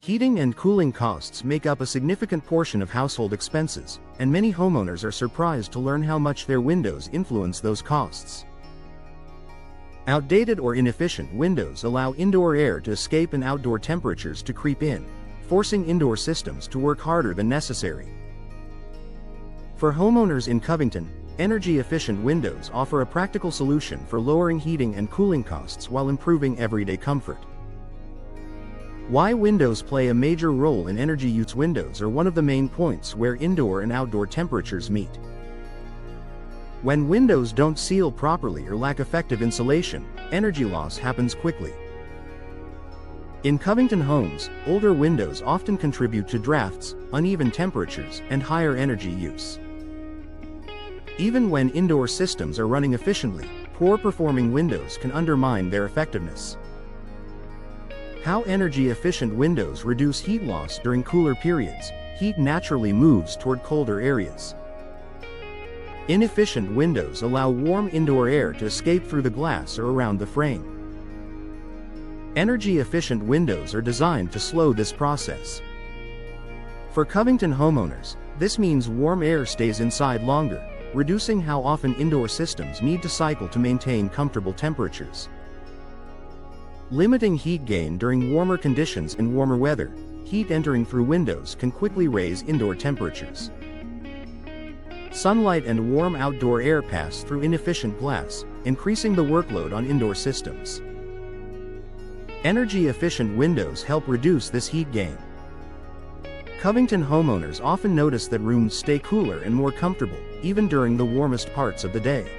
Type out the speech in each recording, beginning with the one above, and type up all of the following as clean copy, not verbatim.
Heating and cooling costs make up a significant portion of household expenses, and many homeowners are surprised to learn how much their windows influence those costs. Outdated or inefficient windows allow indoor air to escape and outdoor temperatures to creep in, forcing indoor systems to work harder than necessary. For homeowners in Covington, energy-efficient windows offer a practical solution for lowering heating and cooling costs while improving everyday comfort. Why windows play a major role in energy use. Windows are one of the main points where indoor and outdoor temperatures meet. When windows don't seal properly or lack effective insulation, energy loss happens quickly. In Covington homes, older windows often contribute to drafts, uneven temperatures, and higher energy use. Even when indoor systems are running efficiently, poor-performing windows can undermine their effectiveness. How energy-efficient windows reduce heat loss during cooler periods. Heat naturally moves toward colder areas. Inefficient windows allow warm indoor air to escape through the glass or around the frame. Energy-efficient windows are designed to slow this process. For Covington homeowners, this means warm air stays inside longer, reducing how often indoor systems need to cycle to maintain comfortable temperatures. Limiting heat gain during warmer conditions. In warmer weather, heat entering through windows can quickly raise indoor temperatures. Sunlight and warm outdoor air pass through inefficient glass, increasing the workload on indoor systems. Energy-efficient windows help reduce this heat gain. Covington homeowners often notice that rooms stay cooler and more comfortable, even during the warmest parts of the day.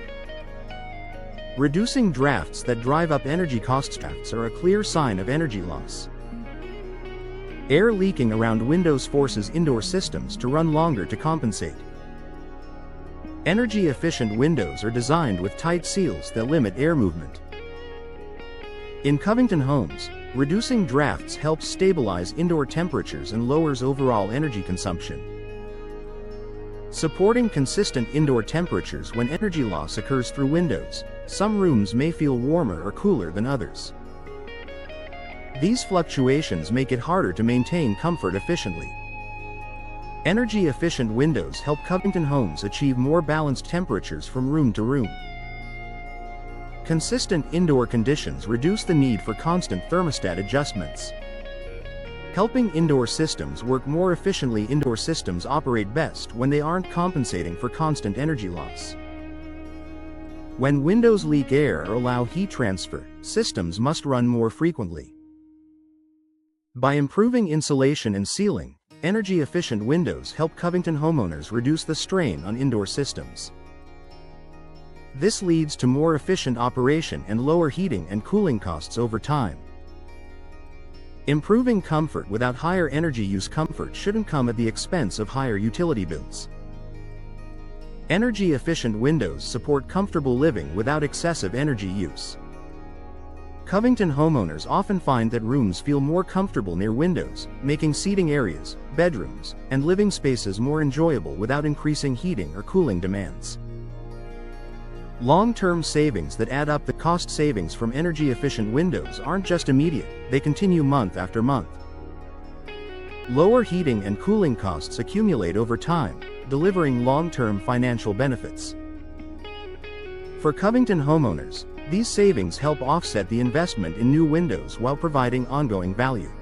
Reducing drafts that drive up energy costs. Drafts are a clear sign of energy loss. Air leaking around windows forces indoor systems to run longer to compensate. Energy-efficient windows are designed with tight seals that limit air movement. In Covington homes, reducing drafts helps stabilize indoor temperatures and lowers overall energy consumption. Supporting consistent indoor temperatures. When energy loss occurs through windows, some rooms may feel warmer or cooler than others. These fluctuations make it harder to maintain comfort efficiently. Energy-efficient windows help Covington homes achieve more balanced temperatures from room to room. Consistent indoor conditions reduce the need for constant thermostat adjustments. Helping indoor systems work more efficiently. Indoor systems operate best when they aren't compensating for constant energy loss. When windows leak air or allow heat transfer, systems must run more frequently. By improving insulation and sealing, energy-efficient windows help Covington homeowners reduce the strain on indoor systems. This leads to more efficient operation and lower heating and cooling costs over time. Improving comfort without higher energy use. Comfort shouldn't come at the expense of higher utility bills. Energy-efficient windows support comfortable living without excessive energy use. Covington homeowners often find that rooms feel more comfortable near windows, making seating areas, bedrooms, and living spaces more enjoyable without increasing heating or cooling demands. Long-term savings that add up. The cost savings from energy-efficient windows aren't just immediate, they continue month after month. Lower heating and cooling costs accumulate over time, delivering long-term financial benefits. For Covington homeowners, these savings help offset the investment in new windows while providing ongoing value.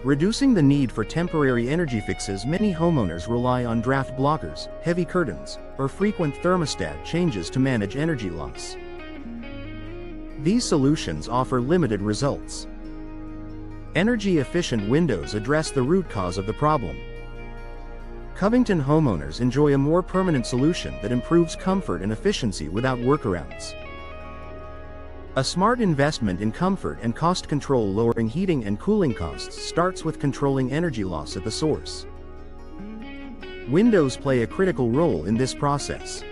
Reducing the need for temporary energy fixes. Many homeowners rely on draft blockers, heavy curtains, or frequent thermostat changes to manage energy loss. These solutions offer limited results. Energy-efficient windows address the root cause of the problem. Covington homeowners enjoy a more permanent solution that improves comfort and efficiency without workarounds. A smart investment in comfort and cost control. Lowering heating and cooling costs starts with controlling energy loss at the source. Windows play a critical role in this process.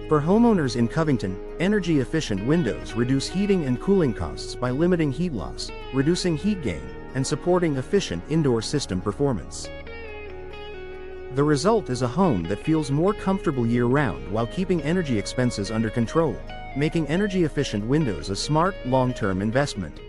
For homeowners in Covington, energy-efficient windows reduce heating and cooling costs by limiting heat loss, reducing heat gain, and supporting efficient indoor system performance. The result is a home that feels more comfortable year-round while keeping energy expenses under control, making energy-efficient windows a smart, long-term investment.